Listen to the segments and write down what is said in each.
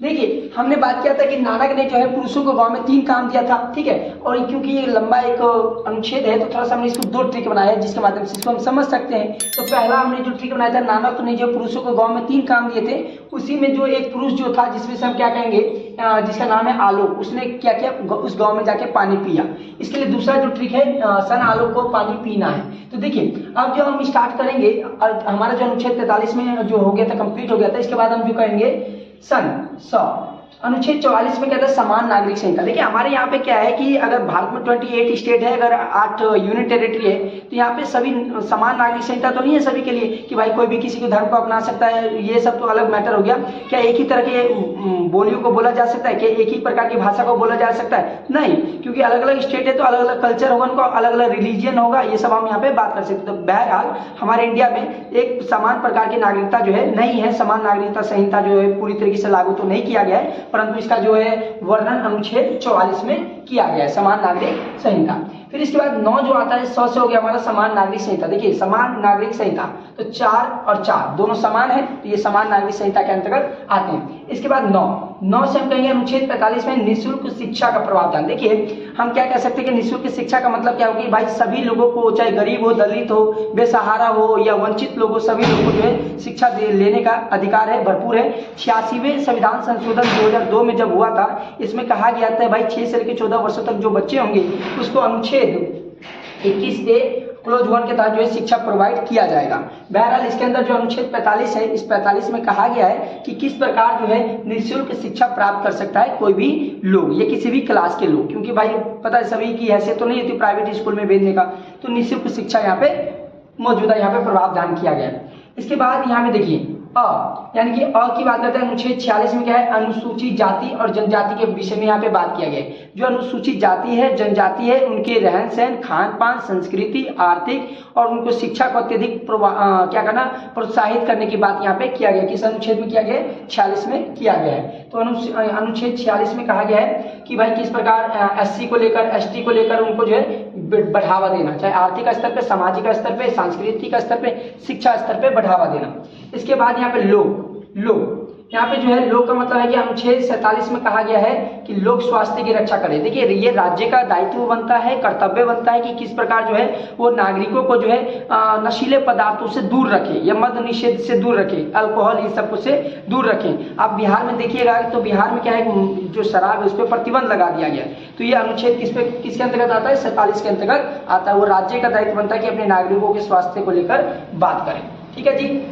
देखिए हमने बात किया था कि नानक ने जो है पुरुषों को गांव में 3 काम दिया था, ठीक है। और क्योंकि ये लंबा एक अनुच्छेद है तो थोड़ा सा हमने इसको 2 ट्रिक बनाया है जिसके माध्यम से इसको हम समझ सकते हैं। तो पहला हमने जो ट्रिक बनाया था, नानक ने जो पुरुषों को गांव में 3 काम दिए थे, उसी में जो एक पुरुष जो था जिसमें से हम क्या कहेंगे, जिसका नाम है आलोक, उसने क्या किया, उस गाँव में जाके पानी पिया। इसके लिए दूसरा जो ट्रिक है, सन आलोक को पानी पीना है। तो देखिए अब जो हम स्टार्ट करेंगे, और हमारा जो अनुच्छेद 43 में जो हो गया था, कंप्लीट हो गया था, इसके बाद हम जो कहेंगे सन अनुच्छेद 44 में क्या था, समान नागरिक संहिता। देखिए हमारे यहाँ पे क्या है कि अगर भारत में 28 स्टेट है, अगर 8 यूनियन टेरिटरी है, तो यहाँ पे सभी समान नागरिक संहिता तो नहीं है सभी के लिए कि भाई कोई भी किसी के धर्म को अपना सकता है, ये सब तो अलग मैटर हो गया। क्या एक ही तरह के बोलियों को बोला जा सकता है, क्या एक ही प्रकार की भाषा को बोला जा सकता है? नहीं, क्योंकि अलग अलग स्टेट है तो अलग अलग कल्चर होगा, उनको अलग अलग रिलीजियन होगा, ये सब हम यहाँ पे बात कर सकते हैं। तो बहरहाल हमारे इंडिया में एक समान प्रकार की नागरिकता जो है नहीं है, समान नागरिकता संहिता जो है पूरी तरीके से लागू तो नहीं किया गया है, परंतु इसका जो है वर्णन अनुच्छेद 44 में किया गया है, समान नागरिक संहिता। फिर इसके बाद 9 जो आता है, 100 से हो गया हमारा समान नागरिक संहिता। देखिए समान नागरिक संहिता तो 4 और 4 दोनों समान है, तो ये समान नागरिक संहिता के अंतर्गत आते हैं। इसके बाद 9 से हम कहेंगे अनुच्छेद 45 में निःशुल्क शिक्षा का प्रावधान। देखिए हम क्या कह सकते हैं कि निःशुल्क शिक्षा का मतलब क्या हो कि भाई सभी लोगों को, चाहे गरीब हो, दलित हो, बेसहारा हो या वंचित लोग हो, सभी लोगों को जो है शिक्षा लेने का अधिकार है, भरपूर है। 86वें संविधान संशोधन 2002 में जब हुआ था, इसमें कहा गया था भाई 6 से लेकर 14 वर्षों तक जो बच्चे होंगे उसको अनुच्छेद 21A क्लोज 1 के तहत जो है शिक्षा प्रोवाइड किया जाएगा। बहरहाल इसके अंदर जो अनुच्छेद 45 है, इस 45 में कहा गया है कि किस प्रकार जो है निःशुल्क शिक्षा प्राप्त कर सकता है कोई भी लोग, या किसी भी क्लास के लोग, क्योंकि भाई पता है सभी की हैसियत तो नहीं होती प्राइवेट स्कूल में भेजने का, तो निःशुल्क शिक्षा यहाँ पे मौजूदा यहाँ पे प्रावधान किया गया है। इसके बाद यहाँ पे देखिए यानी कि की बात करते हैं, अनुच्छेद 46 में क्या है, अनुसूचित जाति और जनजाति के विषय में यहाँ पे बात किया गया है। जो अनुसूचित जाति है, जनजाति है, उनके रहन सहन, खान पान, संस्कृति, आर्थिक और उनको शिक्षा को अत्यधिक क्या करना, प्रोत्साहित करने की बात यहाँ पे किया गया। किस अनुच्छेद में किया गया है? 46 में किया गया है। तो अनुच्छेद 46 में कहा गया है कि भाई किस प्रकार SC को लेकर, ST को लेकर उनको जो है बढ़ावा देना, चाहे आर्थिक स्तर पे, सामाजिक स्तर पे, सांस्कृतिक स्तर पे, शिक्षा स्तर पे बढ़ावा देना। इसके बाद यहाँ पे लोग यहाँ पे जो है लोग का मतलब है कि अनुच्छेद 47 में कहा गया है कि लोक स्वास्थ्य की रक्षा करें। देखिए ये राज्य का दायित्व बनता है, कर्तव्य बनता है कि किस प्रकार जो है वो नागरिकों को जो है नशीले पदार्थों से दूर रखे, या मद निषेध से दूर रखे, अल्कोहल इन सब से दूर रखें। आप बिहार में देखिएगा तो बिहार में क्या है, जो शराब है उस पर प्रतिबंध लगा दिया गया है। तो ये अनुच्छेद किसके अंतर्गत आता है? 47 के अंतर्गत आता है। वो राज्य का दायित्व बनता है कि अपने नागरिकों के स्वास्थ्य को लेकर बात करें। ठीक है जी,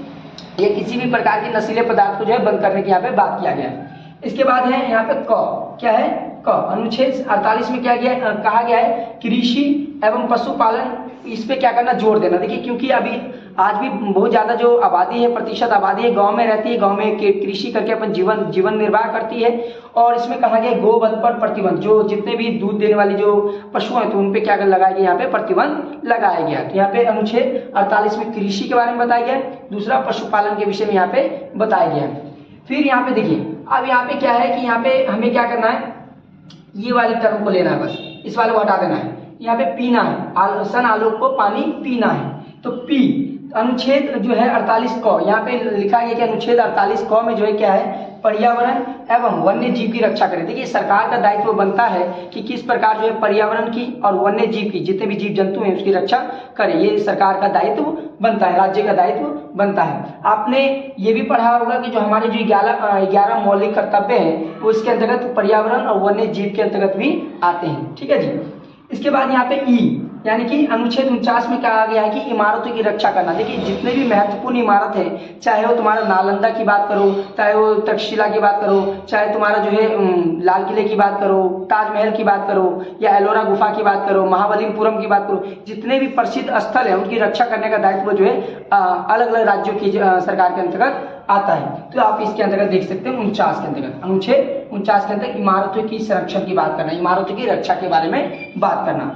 ये किसी भी प्रकार के नशीले पदार्थ को जो है बंद करने की यहाँ पे बात किया गया है। इसके बाद है यहाँ पे क्या है, अनुच्छेद 48 में क्या कहा गया है, कृषि एवं पशुपालन, इस पे क्या करना, जोर देना। देखिए क्योंकि अभी आज भी बहुत ज्यादा जो आबादी है, प्रतिशत आबादी है गांव में रहती है, गांव में कृषि करके अपन जीवन निर्वाह करती है। और इसमें कहा गया गोवध पर प्रतिबंध, जो जितने भी दूध देने वाली जो पशु हैं तो उन पे क्या लगाया गया, यहाँ पे प्रतिबंध लगाया गया। तो यहाँ पे अनुच्छेद 48 में कृषि के बारे में बताया गया, दूसरा पशुपालन के विषय में यहाँ पे बताया गया। फिर यहाँ पे देखिए अब यहाँ पे क्या है कि यहाँ पे हमें क्या करना है, ये वाले टर्म को लेना है, बस इस वाले को हटा देना है। यहाँ पे पीना है, सन आलोक को पानी पीना है, तो पी अनुच्छेद जो है 48 क, यहाँ पे लिखा गया कि अनुच्छेद 48 क में जो है क्या है, पर्यावरण एवं वन्य जीव की रक्षा करें। देखिए सरकार का दायित्व बनता है कि किस प्रकार जो है पर्यावरण की और वन्य जीव की, जितने भी जीव जंतु हैं उसकी रक्षा करे, ये सरकार का दायित्व बनता है, राज्य का दायित्व बनता है। आपने ये भी पढ़ा होगा कि जो हमारे जो 11 मौलिक कर्तव्य हैं वो इसके अंतर्गत पर्यावरण और वन्य जीव के अंतर्गत भी आते हैं। ठीक है जी। इसके बाद यहाँ पे यानी कि अनुच्छेद 49 में कहा गया है कि इमारतों की रक्षा करना। देखिए जितने भी महत्वपूर्ण इमारत है, चाहे वो तुम्हारा नालंदा की बात करो, चाहे वो तक्षशिला की बात करो, चाहे तुम्हारा जो है लाल किले की बात करो, ताजमहल की बात करो, या एलोरा गुफा की बात करो, महाबलीपुरम की बात करो, जितने भी प्रसिद्ध स्थल है उनकी रक्षा करने का दायित्व जो है अलग अलग राज्यों की सरकार के अंतर्गत आता है। तो आप इसके अंतर्गत देख सकते हैं 49 के अंतर्गत, अनुच्छेद 49 के अंतर्गत इमारतों की संरक्षण की बात करना, इमारतों की रक्षा के बारे में बात करना।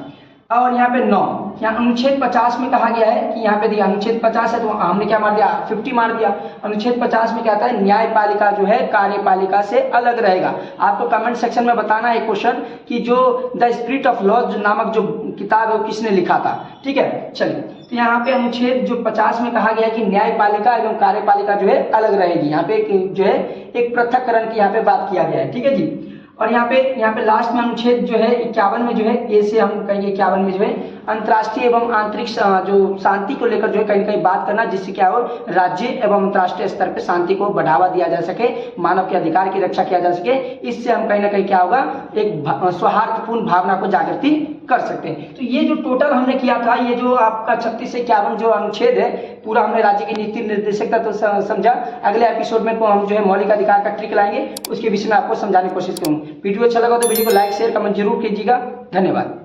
और यहाँ पे 9, यहाँ अनुच्छेद 50 में कहा गया है कि यहाँ पे दिया अनुच्छेद 50 है तो हमने क्या मार दिया 50 मार दिया। अनुच्छेद 50 में क्या आता है, न्यायपालिका जो है कार्यपालिका से अलग रहेगा। आपको कमेंट सेक्शन में बताना है क्वेश्चन कि जो द स्पिरिट ऑफ लॉ नामक जो किताब है वो किसने लिखा था। ठीक है, चलिए तो यहाँ पे अनुच्छेद जो 50 में कहा गया है कि न्यायपालिका एवं कार्यपालिका जो है अलग रहेगी। यहाँ पे जो है एक पृथक्करण की यहाँ पे बात किया गया है। ठीक है जी। और यहाँ पे लास्ट में अनुच्छेद जो है 51 में जो है, ए से हम कहेंगे 51 में जो है अंतर्राष्ट्रीय एवं आंतरिक जो शांति को लेकर जो है कहीं कहीं बात करना, जिससे क्या हो राज्य एवं अंतर्राष्ट्रीय स्तर पे शांति को बढ़ावा दिया जा सके, मानव के अधिकार की रक्षा किया जा सके। इससे हम कहीं ना कहीं क्या होगा, एक सौहार्दपूर्ण भावना को जागृति कर सकते हैं। तो ये जो टोटल हमने किया था, ये जो आपका 36 से 51 जो अनुच्छेद है पूरा हमने राज्य की नीति निर्देशक तो समझा। अगले एपिसोड में हम जो है मौलिक अधिकार का ट्रिक लाएंगे, उसके विषय में आपको समझाने की कोशिश करूंगा। वीडियो अच्छा लगा तो वीडियो को लाइक शेयर कमेंट जरूर कीजिएगा। धन्यवाद।